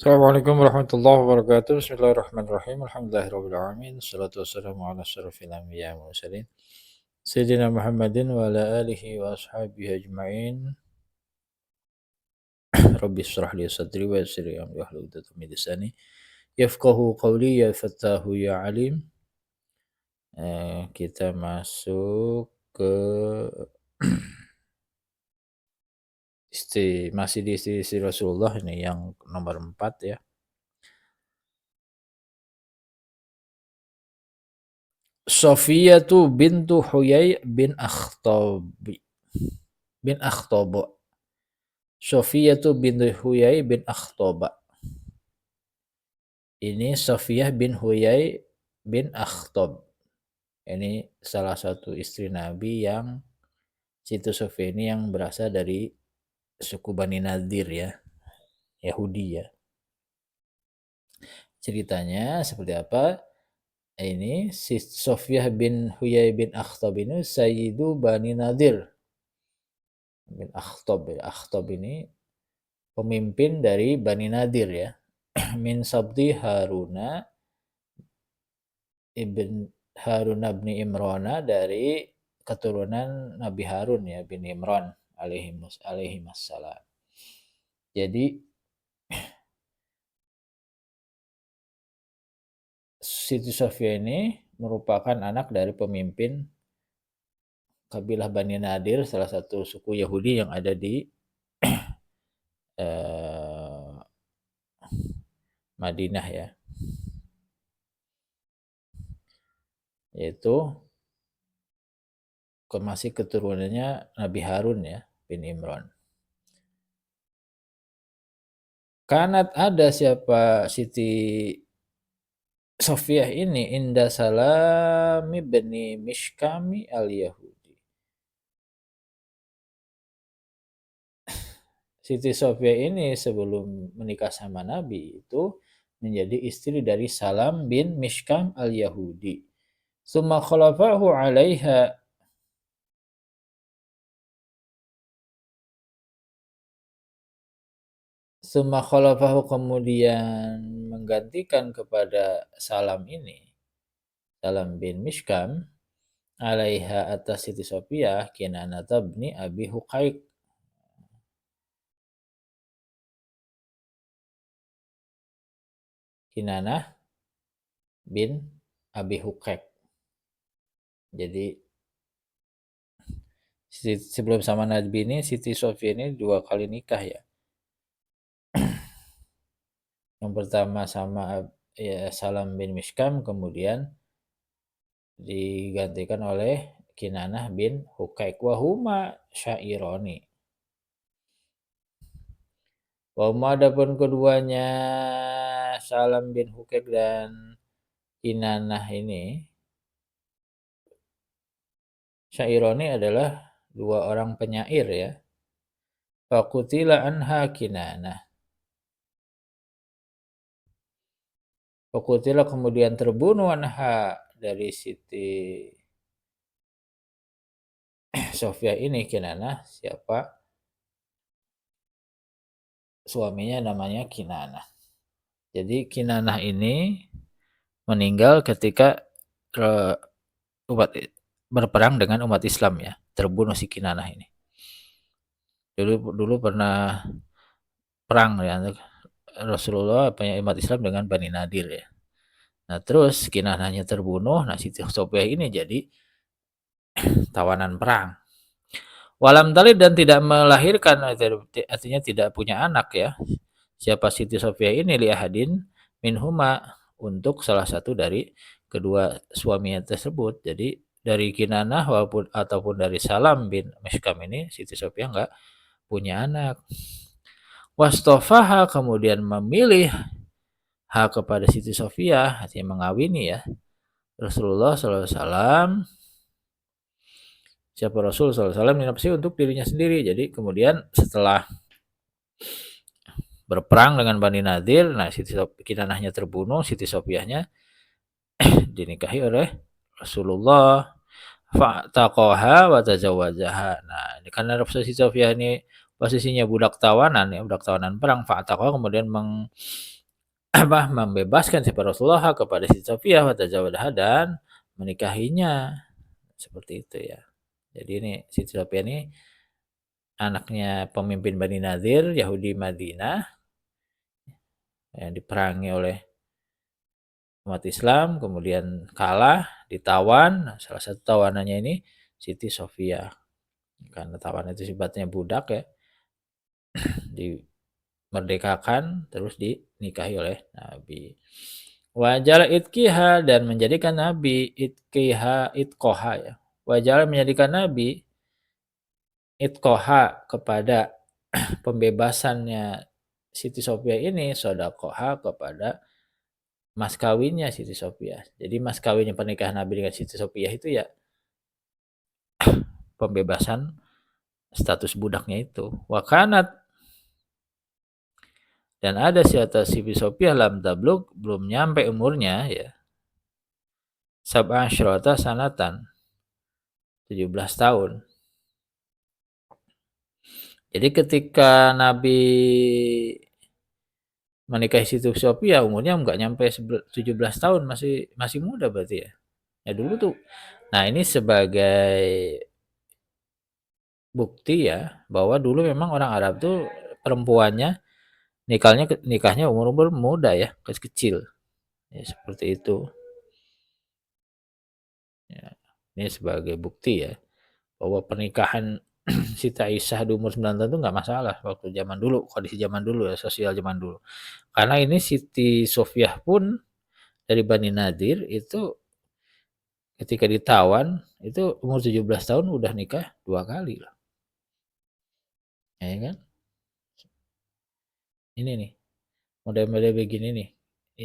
Assalamualaikum warahmatullahi wabarakatuh. Bismillahirrahmanirrahim. Alhamdulillahirabbil alamin. Wassalatu wassalamu ala asyrofil anbiya'i wal mursalin. Sayyidina Muhammadin wa ala alihi wa ashabihi ajma'in. Rabbi shrah li sadri wa yassir li amri wahlul 'uqdatam min lisani yafqahu qawli ya fattahu ya alim. Kita masuk ke masih di istri Rasulullah ini yang nomor 4 ya. Safiyatu bintu Huyai bin Akhtab. Safiyatu bintu Huyai bin Akhtab. Ini Safiyah bin Huyai bin Akhtab. Ini salah satu istri Nabi yang Siti Safiyah ini yang berasal dari suku Bani Nadir ya, Yahudi ya. Ceritanya seperti apa? Ini si Safiyah bin Huyai bin Akhtab ini Sayyidu Bani Nadir bin Akhtab. Akhtab ini pemimpin dari Bani Nadir ya. Min sabdi Haruna bin Imrana, dari keturunan Nabi Harun ya bin Imran alaihimassalam. Jadi Siti Sofia ini merupakan anak dari pemimpin kabilah Bani Nadir, salah satu suku Yahudi yang ada di Madinah ya. Yaitu masih keturunannya Nabi Harun ya bin Imran. Kanat ada siapa Siti Sofiyah ini inda Salami bani Mishkami al-Yahudi. Siti Sofiyah ini sebelum menikah sama Nabi itu menjadi istri dari Salam bin Mishkam al-Yahudi. Summa khalafahu 'alaiha. Summa khalafahu, kemudian menggantikan kepada Salam ini, Salam bin Mishkam, 'alaiha atas Siti Sofiyah, Kinanah bin Abi Huqaiq. Kinanah bin Abi Huqaiq. Jadi sebelum sama Nabi ini Siti Sofiyah ini 2 kali nikah ya. Yang pertama sama ya Salam bin Mishkam, kemudian digantikan oleh Kinanah bin Huqaiq wa huma syaironi. Wa huma, adapun keduanya Salam bin Huqaiq dan Kinanah ini, syaironi adalah 2 orang penyair ya. Faqutila anha Kinanah. Faqutila, kemudian terbunuh anha dari Siti Sofiyah ini Kinanah, siapa? Suaminya namanya Kinanah. Jadi Kinanah ini meninggal ketika berperang dengan umat Islam ya. Terbunuh si Kinanah ini. Dulu pernah perang ya Rasulullah umat Islam dengan Bani Nadir ya. Nah terus Kinanahnya terbunuh, nah Siti Sofiyah ini jadi tawanan perang. Walam talid, dan tidak melahirkan, artinya tidak punya anak ya. Siapa Siti Sofiyah ini liahadin minhuma, untuk salah satu dari kedua suaminya tersebut. Jadi dari Kinanah ataupun dari Salam bin Mishkam ini Siti Sofiyah enggak punya anak. Wastofaha, kemudian memilih kepada Siti Sofiyah, artinya mengawini ya Rasulullah SAW. Siapa Rasul SAW nafsi untuk dirinya sendiri. Jadi kemudian setelah berperang dengan Bani Nadir, nah Siti Kinanahnya terbunuh, Siti Sofiyahnya dinikahi oleh Rasulullah. Fa'taqaha wa tazawajaha. Nah, karena Siti Sofiyah ini posisinya budak tawanan ya, budak tawanan perang, fa'ataqa kemudian membebaskan si Rasulullah kepada Siti Sofiyah wa tazawwadaha dan menikahinya. Seperti itu ya. Jadi ini Siti Sofiyah ini anaknya pemimpin Bani Nadir, Yahudi Madinah yang diperangi oleh umat Islam, kemudian kalah, ditawan. Nah, salah satu tawanannya ini Siti Sofiyah. Karena tawanan itu sifatnya budak ya, dimerdekakan terus dinikahi oleh Nabi. Wajal itkiha dan menjadikan Nabi itkiha itkoha ya. Wajal menjadikan Nabi itkoha kepada pembebasannya Siti Sofiyah ini sodakoha kepada mas kawinnya Siti Sofiyah. Jadi mas kawinnya pernikahan Nabi dengan Siti Sofiyah itu ya pembebasan status budaknya itu. Wakanat dan ada si atas Siti Sofiyah lam tabluk belum nyampe umurnya ya. Sab'an syurata sanatan 17 tahun. Jadi ketika Nabi menikahi Siti Sofiyah umurnya nggak nyampe 17 tahun, masih muda berarti ya. Ya dulu tuh. Nah, ini sebagai bukti ya bahwa dulu memang orang Arab tuh perempuannya nikahnya umur-umur muda ya, kecil. Ya, seperti itu. Ya, ini sebagai bukti ya bahwa pernikahan Siti Aisyah di umur 9 tahun itu nggak masalah waktu zaman dulu, kondisi zaman dulu ya, sosial zaman dulu. Karena ini Siti Sofiyah pun dari Bani Nadir itu ketika ditawan itu umur 17 tahun udah nikah 2 kali loh. Ya kan? Ini nih, model-model begini nih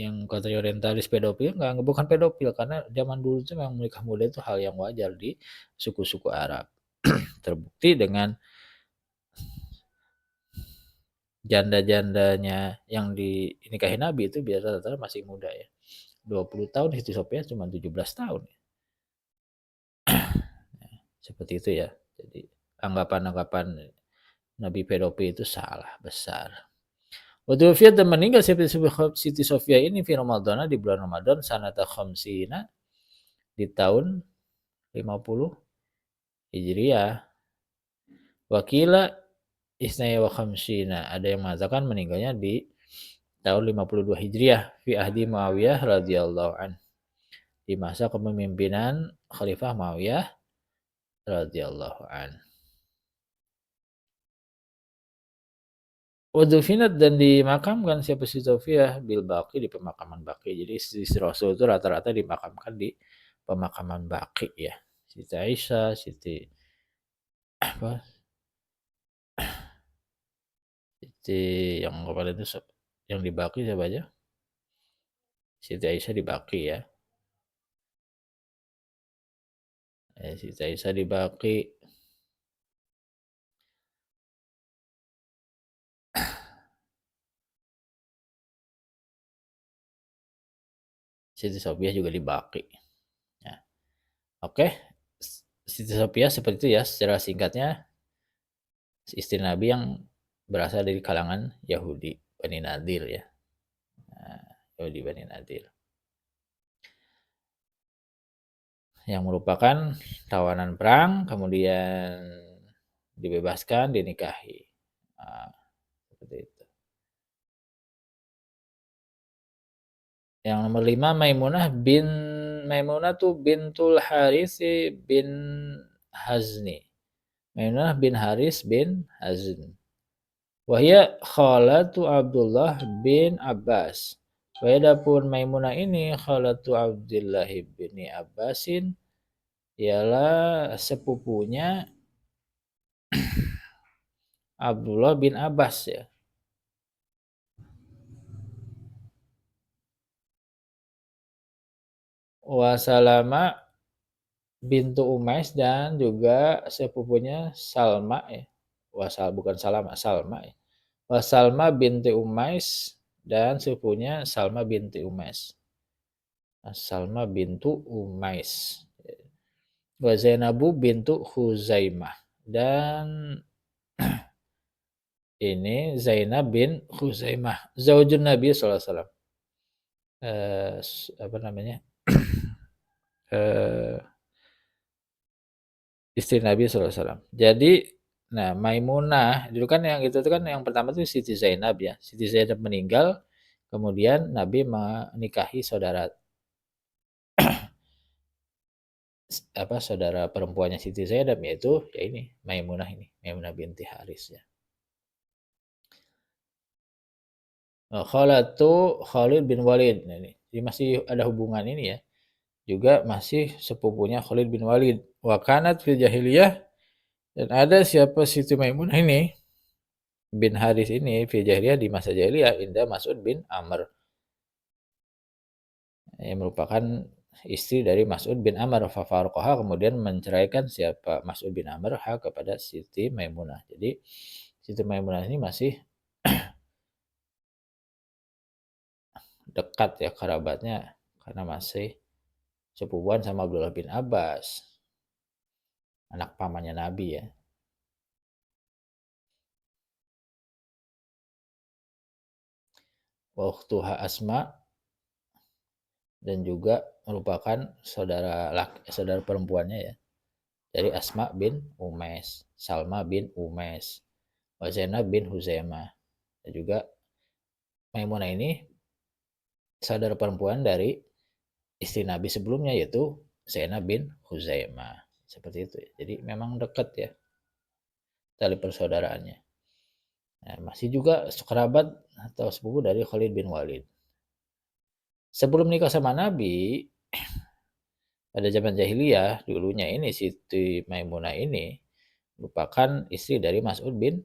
yang katanya orientalis pedofil nggak bukan pedofil karena zaman dulu itu memang menikah muda itu hal yang wajar di suku-suku Arab. Terbukti dengan janda-jandanya yang dinikahi Nabi itu biasa rata-rata masih muda ya. 20 tahun, Siti Sofiyah cuma 17 tahun. Seperti itu ya. Jadi anggapan-anggapan Nabi pedofil itu salah besar. Wadufiyat dan meninggal Siti Sofiyah ini di Ramadan di bulan Ramadan sanata khamsina di tahun 50 Hijriah. Wakila isnaya wa khamsina. Ada yang mengatakan meninggalnya di tahun 52 Hijriah fi ahdi Muawiyah radhiyallahu an. Di masa kepemimpinan Khalifah Muawiyah radhiyallahu an. Wadufinat dan dimakamkan siapa si Sofiyah bil Baqi di pemakaman Baqi. Jadi istri Rasul itu rata-rata dimakamkan di pemakaman Baqi ya. Siti Aisyah, Siti apa? Siti yang kemarin itu yang di Baqi siapa aja? Siti Aisyah di Baqi ya. Siti Aisyah di Baqi. Siti Sofiyah juga di Baqi. Ya. Oke. Siti Sofiyah seperti itu ya secara singkatnya istri Nabi yang berasal dari kalangan Yahudi Bani Nadir ya. Nah, Yahudi Bani Nadir. Yang merupakan tawanan perang kemudian dibebaskan dinikahi. Nah, seperti itu. Yang nomor 5 Maimunah tuh bintul Haris bin Hazni. Maimunah bin Haris bin Hazn. Wahya khalatu Abdullah bin Abbas. Adapun Maimunah ini khalatu Abdullah bin Abbasin ialah sepupunya Abdullah bin Abbas ya. Wasalama bintu Umais dan juga sepupunya Salma ya. Bukan Salama, Salma ya. Wasalma binti Umais dan sepupunya Salma binti Umais. Salma bintu Umais. Wa Zainabu bintu Huzaimah dan ini Zainab bin Khuzaimah, zaujun Nabi sallallahu alaihi wasallam. Apa namanya? Eee, istri Nabi sallallahu alaihi wasallam. Jadi, nah Maimunah, dulu kan yang itu tuh kan yang pertama tuh Siti Zainab ya. Siti Zainab meninggal, kemudian Nabi menikahi saudara saudara perempuannya Siti Zainab yaitu ya ini Maimunah ini, Maimunah binti Haris ya. Khalatu Khalid bin Walid. Nah, ini. Jadi masih ada hubungan ini ya. Juga masih sepupunya Khalid bin Walid. Wa kanat fil jahiliyah, dan ada siapa Siti Maimunah ini bin Haris ini fil jahiliyah di masa jahiliyah Indah Mas'ud bin Amr, yang merupakan istri dari Mas'ud bin Amr. Fafarqaha, kemudian menceraikan siapa Mas'ud bin Amr kepada Siti Maimunah. Jadi Siti Maimunah ini masih dekat ya kerabatnya karena masih sepupuan sama Abdullah bin Abbas, anak pamannya Nabi ya. Wa ukhtuha Asma, dan juga merupakan saudara perempuannya ya. Dari Asma bin Umais, Salma bin Umais, wa Zainab bin Huzaimah. Dan juga Maimunah ini saudara perempuan dari istri Nabi sebelumnya yaitu Zainab bin Huzaimah. Seperti itu ya. Jadi memang dekat ya tali persaudaraannya. Nah, masih juga kerabat atau sepupu dari Khalid bin Walid. Sebelum nikah sama Nabi, pada zaman jahiliyah dulunya ini Siti Maimunah ini merupakan istri dari Mas'ud bin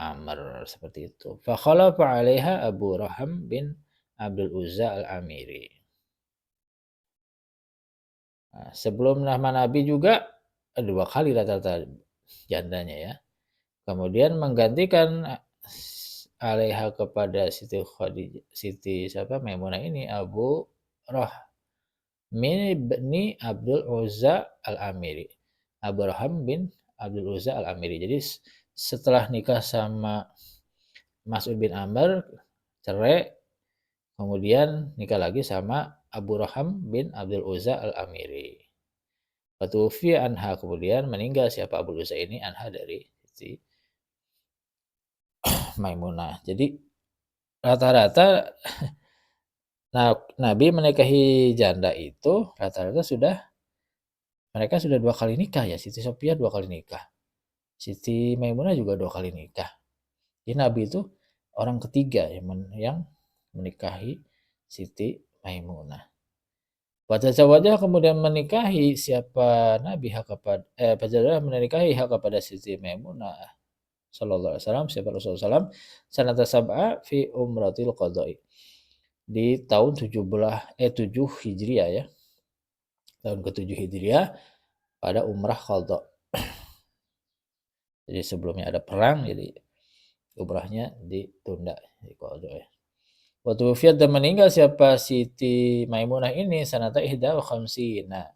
Amr, seperti itu. Fa khalafa 'alaiha Abu Raham bin Abdul Uzza al-Amiri. Nah, sebelum nama Nabi juga dua kali rata-rata jandanya ya. Kemudian menggantikan alaiha kepada Siti Khadijah, Siti siapa Maimunah ini Abu Rahmin bin Abdul Uzza al-Amiri. Abu Raham bin Abdul Uzza al-Amiri. Jadi setelah nikah sama Mas'ud bin Amr, cerai, kemudian nikah lagi sama Abu Raham bin Abdul Uzza al-Amiri. Fatufi anha, kemudian meninggal siapa Abu Uzza ini anha dari si Maimunah. Jadi rata-rata Nabi menikahi janda itu rata-rata mereka sudah 2 kali nikah ya. Siti Sophia 2 kali nikah. Siti Maimunah juga 2 kali nikah. Jadi Nabi itu orang ketiga yang menikahi Siti Maimunah. Wajah kemudian menikahi siapa Nabi menikahi hak kepada Siti Maimunah sallallahu alaihi wasallam, siapa Rasulullah SAW sanata sab'a fi umratil qadai, di tahun 7 Hijriah ya. Tahun ke-7 Hijriah pada umrah qadha. Jadi sebelumnya ada perang, jadi umrahnya ditunda di qadha ya. Wa tuwfiyat, dan meninggal siapa Siti Maimunah ini sanata ihda wa khamsina,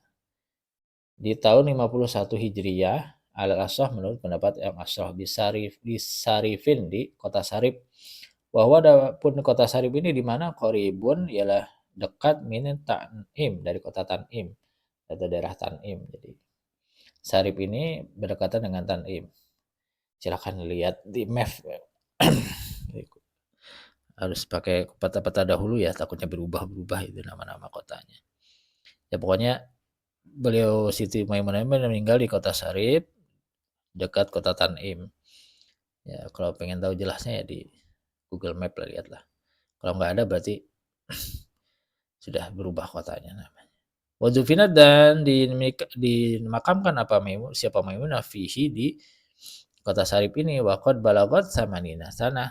di tahun 51 Hijriah al-ashah, menurut pendapat yang ashah, di Sarifin, di kota Sarif. Bahwa adapun kota Sarif ini di mana qoribun ialah dekat min Tan'im, dari kota Tan'im atau daerah Tan'im. Jadi Sarif ini berdekatan dengan Tan'im. Silakan lihat di map. Harus pakai peta-peta dahulu ya, takutnya berubah-ubah itu nama-nama kotanya. Ya pokoknya beliau Siti Maimunah meninggal di kota Sarif dekat kota Tan'im. Ya kalau pengen tahu jelasnya ya di Google Map lah, lihatlah. Kalau nggak ada berarti sudah berubah kotanya namanya. Wadufina, dan dimakamkan siapa Maimunah fihi, di kota Sarif ini, waqad balagot samanina sana.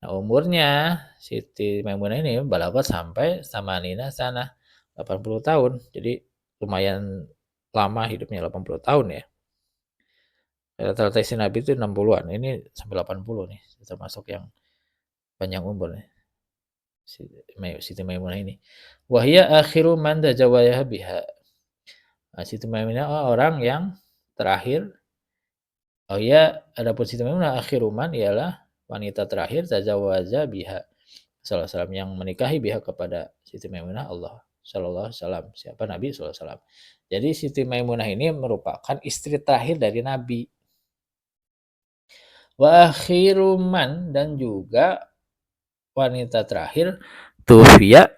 Nah, umurnya Siti Maimunah ini balagot sampai samanina sana, 80 tahun. Jadi lumayan lama hidupnya, 80 tahun ya. Rata-rata istri Nabi itu 60-an, ini sampai 80 nih, termasuk yang panjang umur nih. Siti Maimunah ini. Wahia akhiru man tajawaya biha. Nah, Siti Maimunah orang yang terakhir Oh ya, adapun Siti Maimunah akhiruman ialah wanita terakhir tazawaja biha sallallahu alaihi wasallam yang menikahi biha kepada Siti Maimunah Allah sallallahu alaihi wasallam. Siapa Nabi sallallahu alaihi wasallam. Jadi Siti Maimunah ini merupakan istri terakhir dari Nabi. Wa akhiruman dan juga wanita terakhir Tufia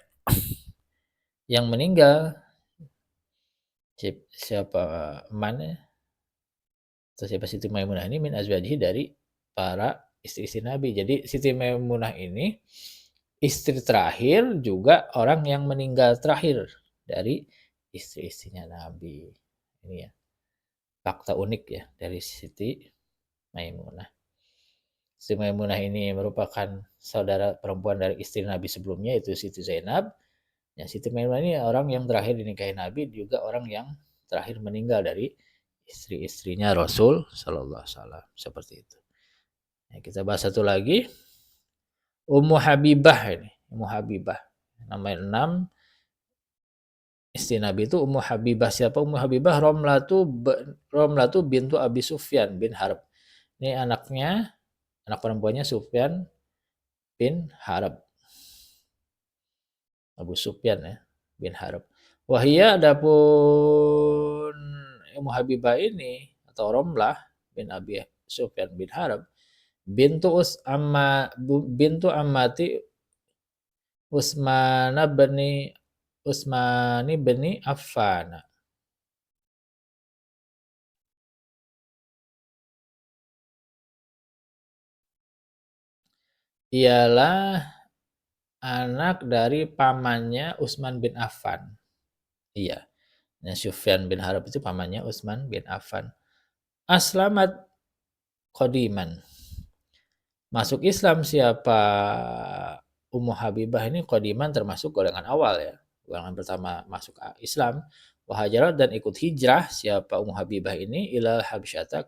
yang meninggal. Siapa man atau siapa Siti Maimunah ini min azwajihi dari para istri-istri Nabi. Jadi Siti Maimunah ini istri terakhir juga orang yang meninggal terakhir dari istri-istrinya Nabi. Ini ya, fakta unik ya dari Siti Maimunah. Siti Maimunah ini merupakan saudara perempuan dari istri Nabi sebelumnya, itu Siti Zainab. Ya, Siti Maimunah ini orang yang terakhir dinikahi Nabi, juga orang yang terakhir meninggal dari istri-istrinya Rasul Sallallahu Alaihi Wasallam. Seperti itu. Nah, kita bahas satu lagi. Ummu Habibah ini. Ummu Habibah. Nama 6 istri Nabi itu Ummu Habibah. Siapa Ummu Habibah? Romlatu bintu Abi Sufyan bin Harb. Ini anaknya, anak perempuannya Sufyan bin Harb. Abu Sufyan ya, bin Harb. Wahia adapun Ummu Habibah ini atau Romlah bin Abi Sufyan bin Harb bintu Ammati Usmani bin Affan. Ialah anak dari pamannya Utsman bin Affan. Iya. Nah, Sufyan bin Harb itu pamannya Utsman bin Affan. Aslamat qadiman. Masuk Islam siapa Ummu Habibah ini qadiman termasuk golongan awal ya. Golongan pertama masuk Islam. Wahajarat dan ikut hijrah siapa Ummu Habibah ini ilal Habisyati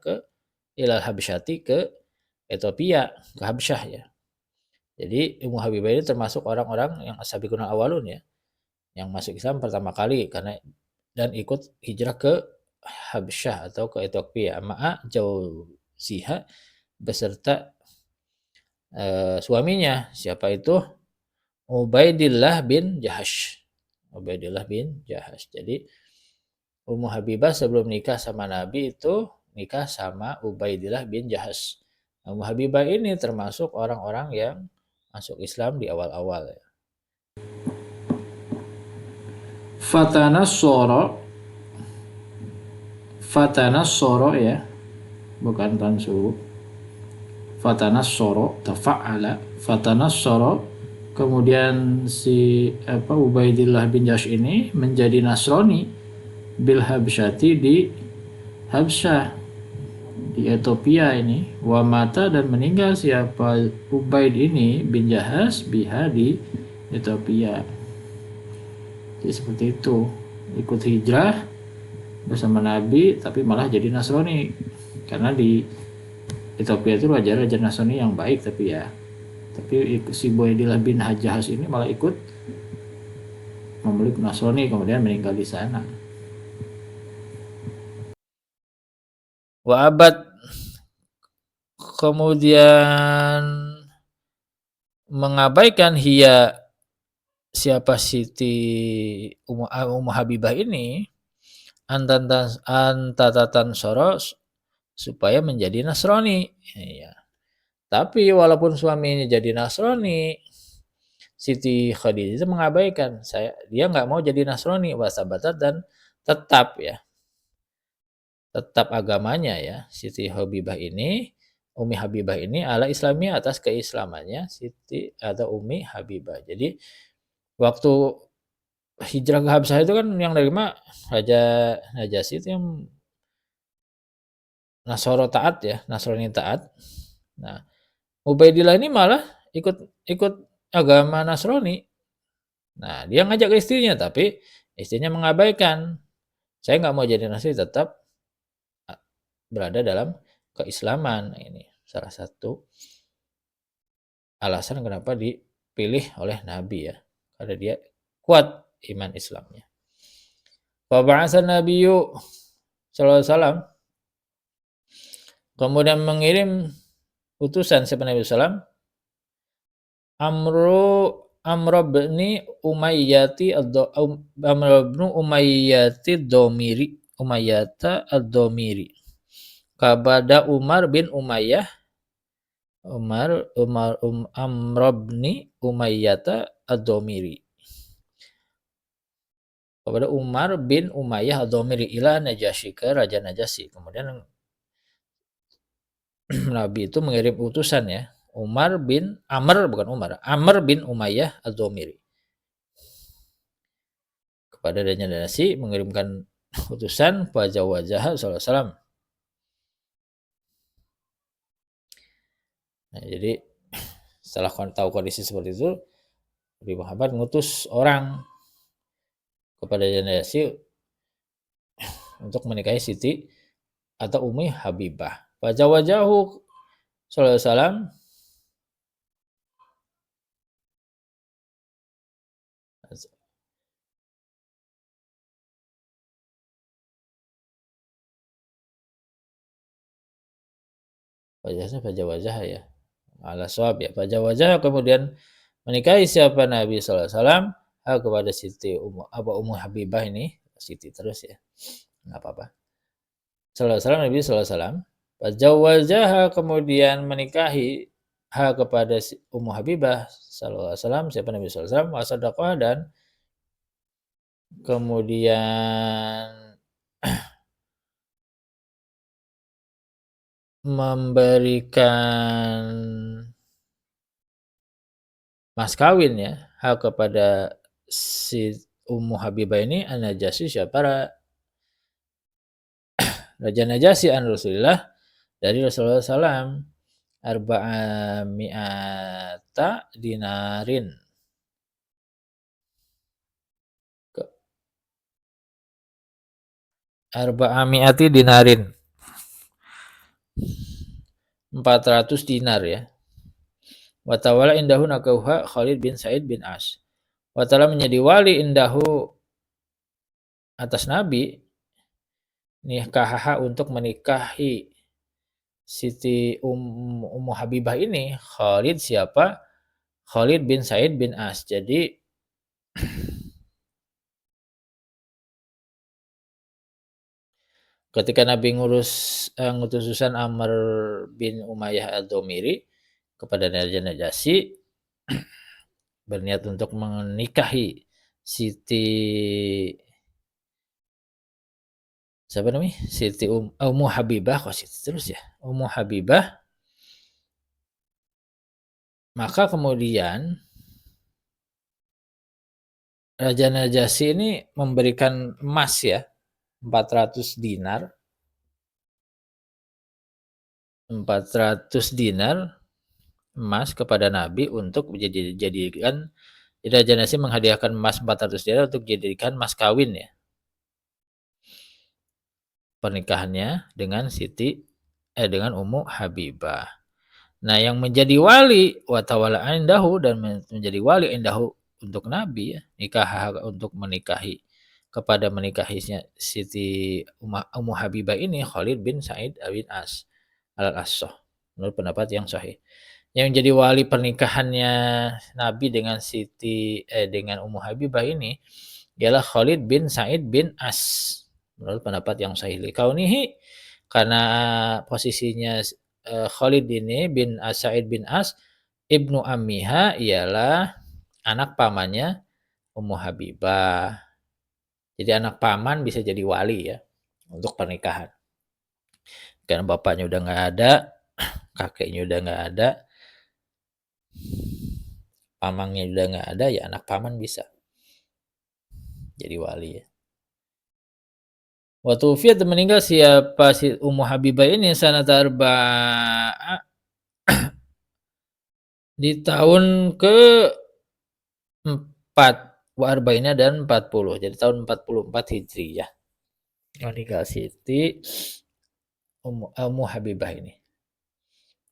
ke Ethiopia, ke Habsyah ya. Jadi Ummu Habibah ini termasuk orang-orang yang as-sabiqun awalun ya, yang masuk Islam pertama kali karena dan ikut hijrah ke Habsyah atau ke Ethiopia. Ma'a Jauziha beserta suaminya. Siapa itu? Ubaidillah bin Jahash. Ubaidillah bin Jahash. Jadi Ummu Habibah sebelum nikah sama Nabi itu nikah sama Ubaidillah bin Jahash. Ummu Habibah ini termasuk orang-orang yang masuk Islam di awal-awal ya. Fatanassoro ya, bukan tansu. Fatanassoro tafa'ala. Fatanassoro, kemudian si Ubaidillah bin Jahash ini menjadi Nasrani bil Habsyati di Habsyah di Ethiopia ini. Wa mata dan meninggal siapa Ubaid ini bin Jahash biha di Ethiopia. Jadi seperti itu, ikut hijrah bersama Nabi tapi malah jadi Nasrani karena di Ethiopia itu raja-raja Nasrani yang baik, tapi si Ubaidillah bin Jahash ini malah ikut memeluk Nasrani kemudian meninggal di sana. Wa abad kemudian mengabaikan siapa Siti Ummu Habibah ini antatatan soros supaya menjadi Nasrani ya. Tapi walaupun suaminya jadi Nasrani, Siti Khadijah itu mengabaikan. Dia nggak mau jadi Nasrani, wasabatat dan tetap agamanya ya. Siti Habibah ini, Umi Habibah ini ala Islamiyah atas keislamannya Siti atau Umi Habibah. Jadi waktu hijrah ke Habsyah itu kan yang nerima Raja Najasyi itu yang Nasoro taat ya, Nasrani taat. Nah, Ubaidillah ini malah ikut agama Nasrani. Nah, dia ngajak ke istrinya, tapi istrinya mengabaikan. Saya nggak mau jadi Nasrani, tetap berada dalam keislaman. Ini salah satu alasan kenapa dipilih oleh Nabi ya, karena dia kuat iman Islamnya. Fa ba'atsan Nabiyyu sallallahu alaihi wasallam kemudian mengirim utusan siapa Nabi SAW? Amr bin Umayyati Amr bin Umayyati Umayyata ad-Domiri kepada Amr bin Umayyata ad-Domiri kepada Umar bin Umayyah ad-Domiri ila Najasyi ke Raja Najasyi. Kemudian Nabi itu mengirim utusan ya, Amr bin Umayyah ad-Domiri kepada Raja Najasyi, mengirimkan utusan wajah sallallahu alaihi wasallam. Nah, jadi setelah tahu kondisi seperti itu, Nabi Muhammad mengutus orang kepada Raja Najasyi untuk menikahi Siti atau Ummi Habibah. Wajahu sallallahu alaihi wasallam wajah ya. Ala swab ya. Wajah kemudian menikahi siapa Nabi sallallahu alaihi wasallam kepada Siti Ummu Habibah ini, Siti terus ya. Enggak apa-apa. Sallallahu alaihi wasallam Nabi sallallahu alaihi wasallam Wajawajaha kemudian menikahi kepada Ummu Habibah sallallahu alaihi wasallam siapa Nabi sallallahu alaihi wasallam wasadaqah dan kemudian memberikan mas kawin ya kepada si Ummu Habibah ini An-Najasyi siapa Raja Najasyi an Rasulillah dari Rasulullah SAW arba'ami'ata dinarin arba'ami'ati dinarin 400 dinar ya. Watawala indahu nakauha Khalid bin Said bin As. Watala menjadi wali indahu atas Nabi nikahaha untuk menikahi Siti Ummu Habibah ini Khalid siapa? Khalid bin Said bin As. Jadi ketika Nabi ngutus utusan Amr bin Umayyah ad-Domiri kepada Raja Najasyi berniat untuk menikahi Siti siapa namanya? Siti Ummu Habibah kok Siti terus ya? Ummu Habibah. Maka kemudian Raja Najasyi ini memberikan emas ya 400 dinar 400 dinar emas kepada Nabi untuk dijadikan Raja Najasyi menghadiahkan emas 400 dinar untuk dijadikan mas kawin ya pernikahannya dengan dengan Ummu Habibah. Nah, yang menjadi wali watawala indahu dan menjadi wali indahu untuk Nabi ya, untuk menikahi Siti Ummu Habibah ini Khalid bin Said bin As al-As-Soh menurut pendapat yang sahih. Yang menjadi wali pernikahannya Nabi dengan dengan Ummu Habibah ini ialah Khalid bin Said bin As menurut pendapat yang sahih. Kaunihi karena posisinya Khalid ini bin Said bin As ibnu Ammiha ialah anak pamannya Ummu Habibah. Jadi anak paman bisa jadi wali ya untuk pernikahan. Karena bapaknya udah nggak ada, kakeknya udah nggak ada, pamannya udah nggak ada, ya anak paman bisa jadi wali ya. Waktu Fiat meninggal siapa si Ummu Habibah ini sanata arba'a di tahun ke-4 wa arba'ina dan 40. Jadi tahun 44 Hijriyah. Meninggal Siti Ummu Habibah ini.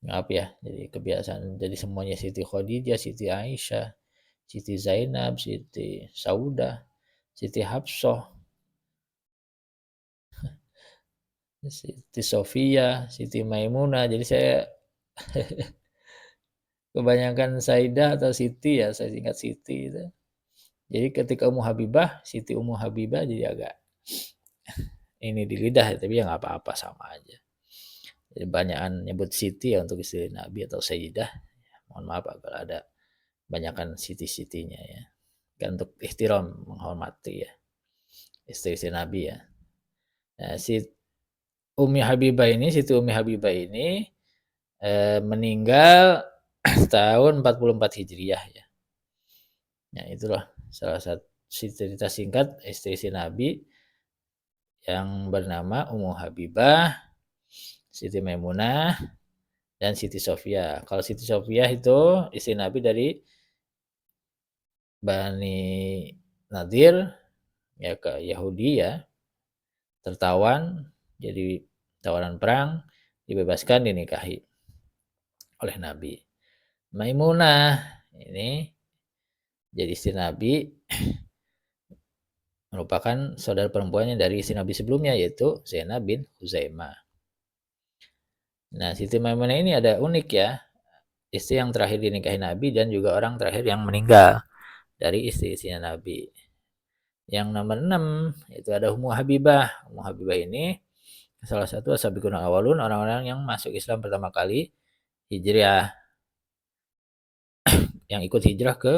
Maaf ya, jadi kebiasaan. Jadi semuanya Siti Khadijah, Siti Aisyah, Siti Zainab, Siti Saudah, Siti Hafsah. Siti Sofia, Siti Maimunah. Jadi saya kebanyakan Saidah atau Siti ya, saya singkat Siti itu. Jadi ketika Ummu Habibah, Siti Ummu Habibah jadi agak ini di lidah, tapi ya nggak apa-apa, sama aja. Jadi banyakan nyebut Siti ya untuk istri Nabi atau Sayyidah. Mohon maaf kalau ada banyakan Siti-Sitinya ya. Kan untuk ihtiram, menghormati ya istri-istri Nabi ya. Nah, si Umi Habibah ini, Siti Umi Habibah ini meninggal tahun 44 Hijriah ya. Nah, itulah salah satu cerita singkat istri-istri Nabi yang bernama Ummu Habibah, Siti Maimunah, dan Siti Sofia. Kalau Siti Sofia itu istri Nabi dari Bani Nadir ya, ke Yahudi ya, tertawan, jadi tawanan perang, dibebaskan, dinikahi oleh Nabi. Maimunah ini jadi istri Nabi, merupakan saudara perempuannya dari istri Nabi sebelumnya, yaitu Zainab bin Huzaimah. Nah, Siti Maimunah ini ada unik ya, istri yang terakhir dinikahi Nabi dan juga orang terakhir yang meninggal dari istri-istrinya Nabi. Yang nomor 6 itu ada Ummu Habibah. Ummu Habibah ini salah satu as-sabiqun awalun, orang-orang yang masuk Islam pertama kali hijrah, yang ikut hijrah ke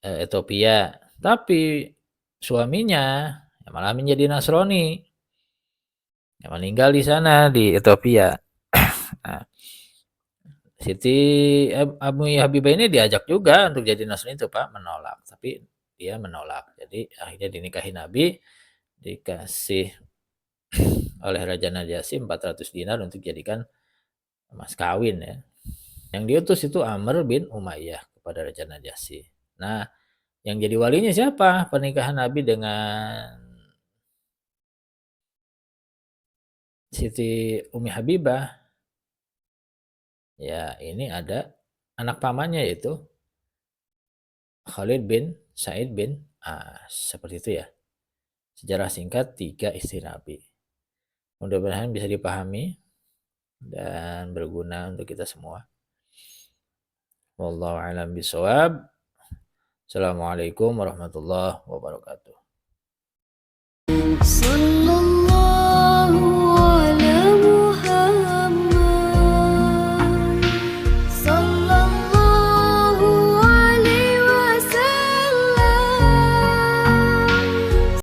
Ethiopia. Tapi suaminya malah menjadi Nasrani, yang meninggal di sana di Ethiopia. Nah, Siti Abu Habibah ini diajak juga untuk jadi Nasrani itu Pak, menolak. Tapi dia menolak. Jadi akhirnya dinikahi Nabi, dikasih oleh Raja Najasyi 400 dinar untuk jadikan mas kawin ya. Yang diutus itu Amr bin Umayyah kepada Raja Najasyi. Nah, yang jadi walinya siapa? Pernikahan Nabi dengan Siti Umi Habibah. Ya, ini ada anak pamannya yaitu Khalid bin Said bin seperti itu ya. Sejarah singkat 3 istri Nabi. Mudah-mudahan bisa dipahami dan berguna untuk kita semua. Wallahu a'lam bishawab. Assalamualaikum warahmatullahi wabarakatuh.